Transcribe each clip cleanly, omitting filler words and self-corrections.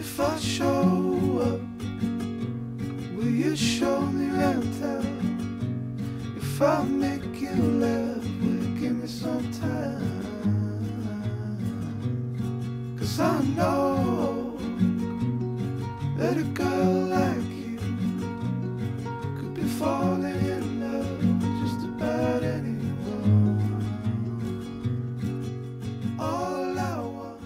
If I show up, will you show me rental? If I make you laugh, will you give me some time? 'Cause I know that a girl like you could be falling in love with just about anyone. All I want.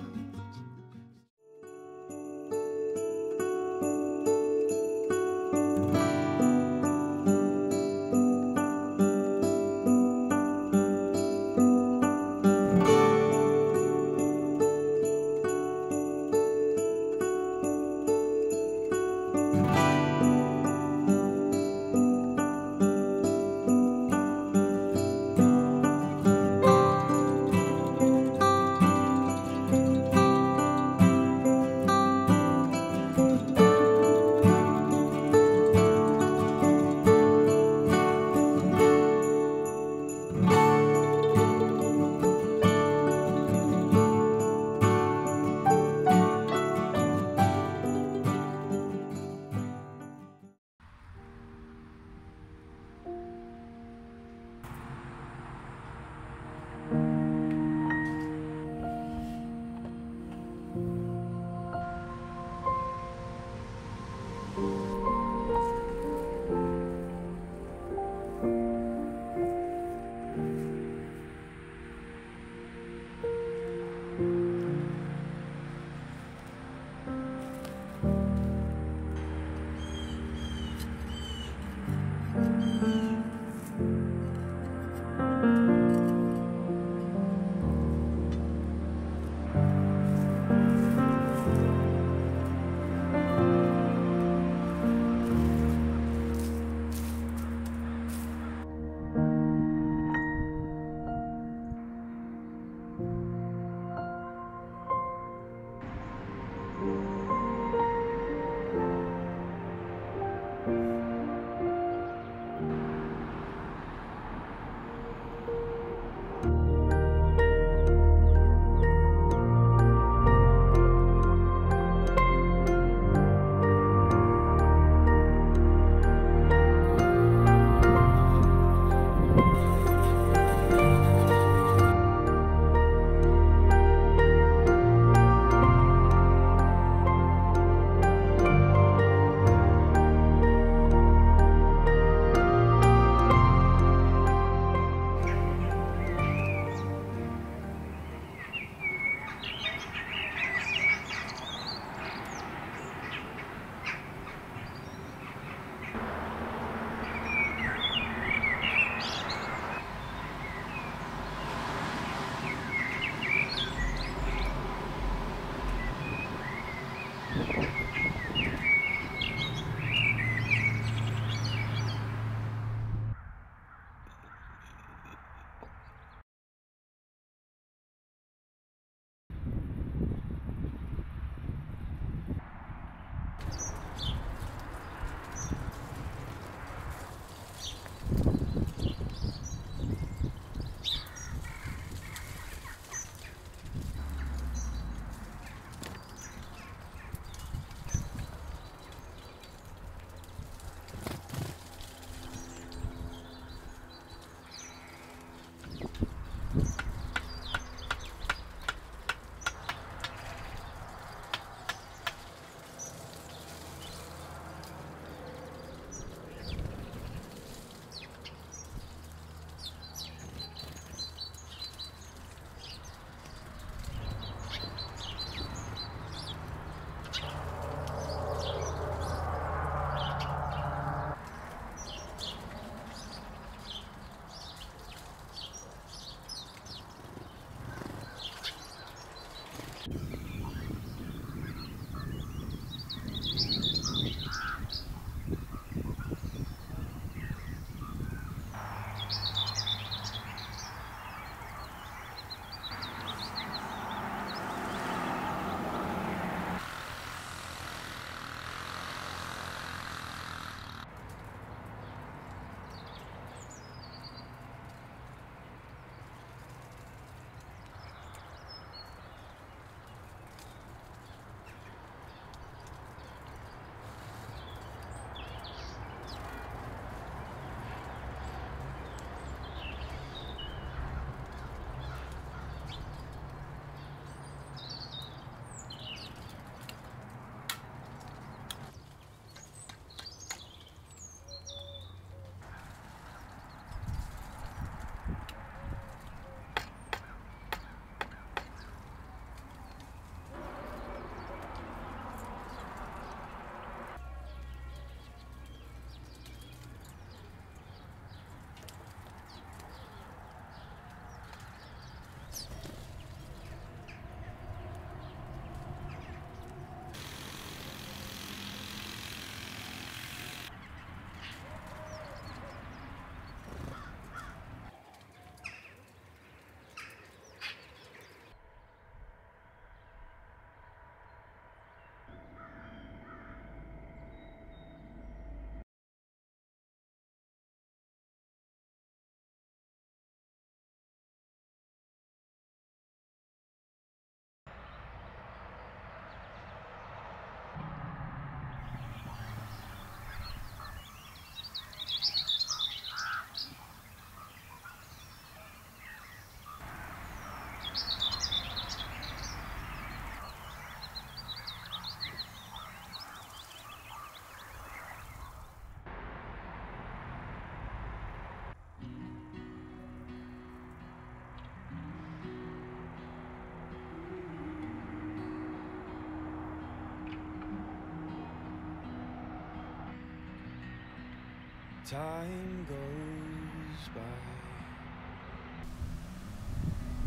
Time goes by,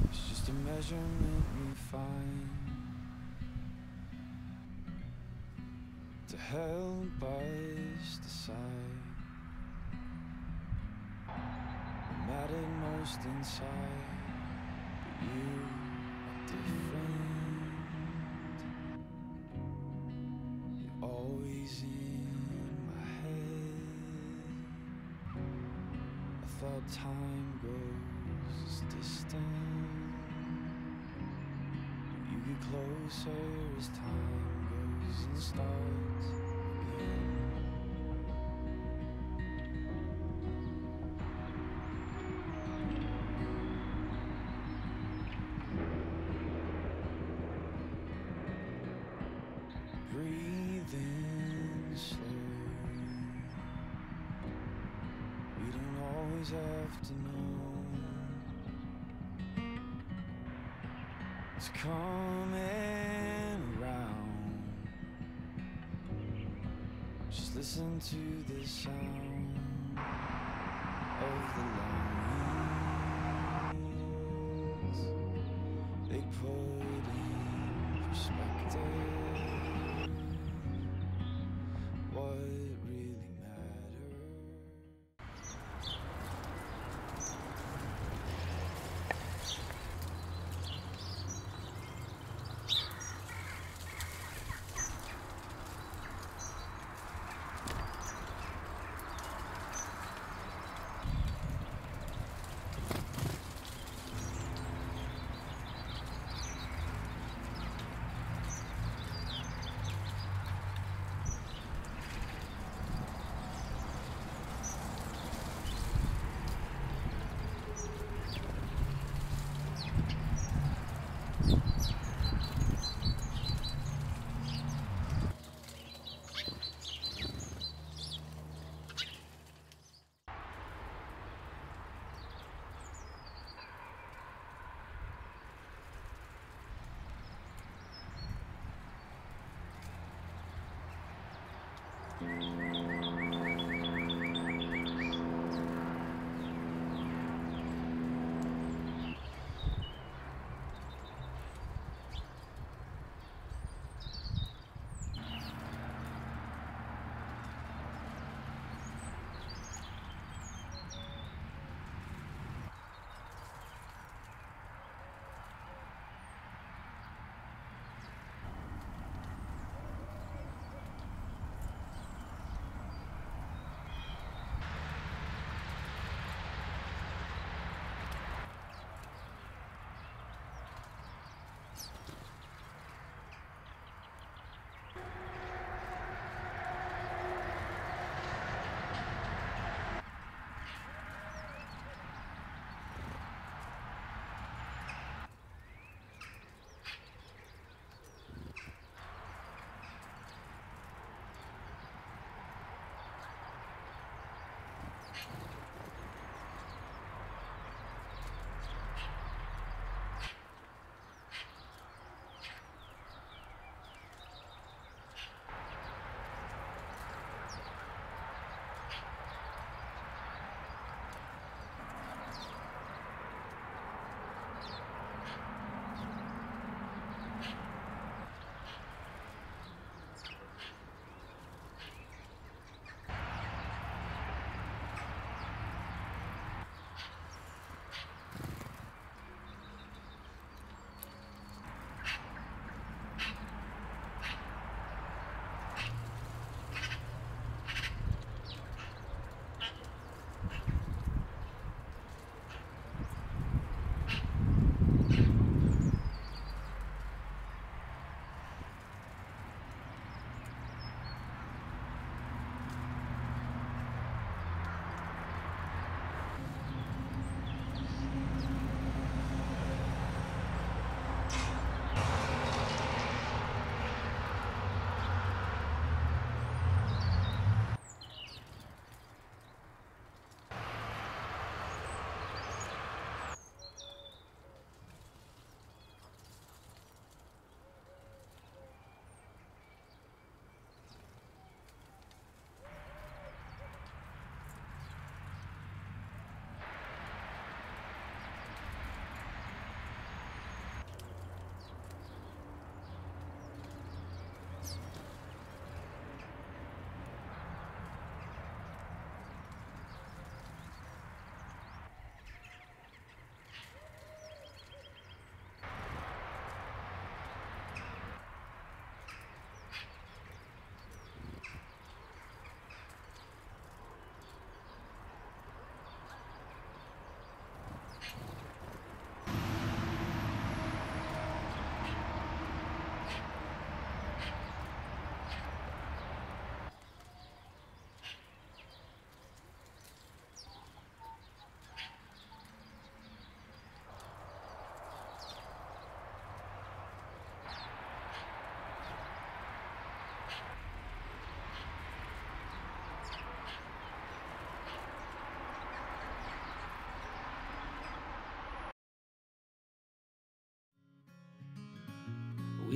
it's just a measurement we find to help us decide what mattered most inside. But you are different, you're always in my head. I thought time grows distant, you get closer as time goes and starts again. Breathing slow, we don't always have to know it's coming around. Just listen to the sound of the longings they put in perspective what really matters.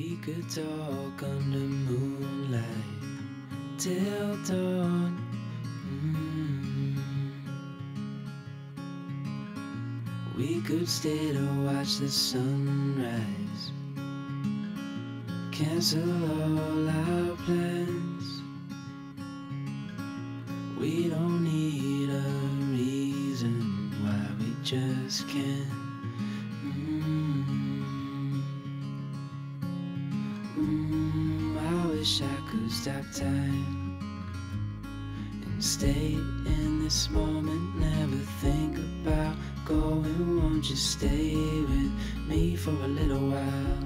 We could talk under moonlight till dawn. We could stay to watch the sunrise, cancel all our plans. We don't need a reason why we just can't. I wish I could stop time and stay in this moment, never think about going. Won't you stay with me for a little while?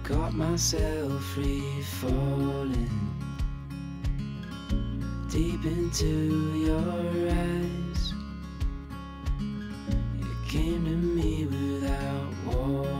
Got myself free falling deep into your eyes. You came to me without warning.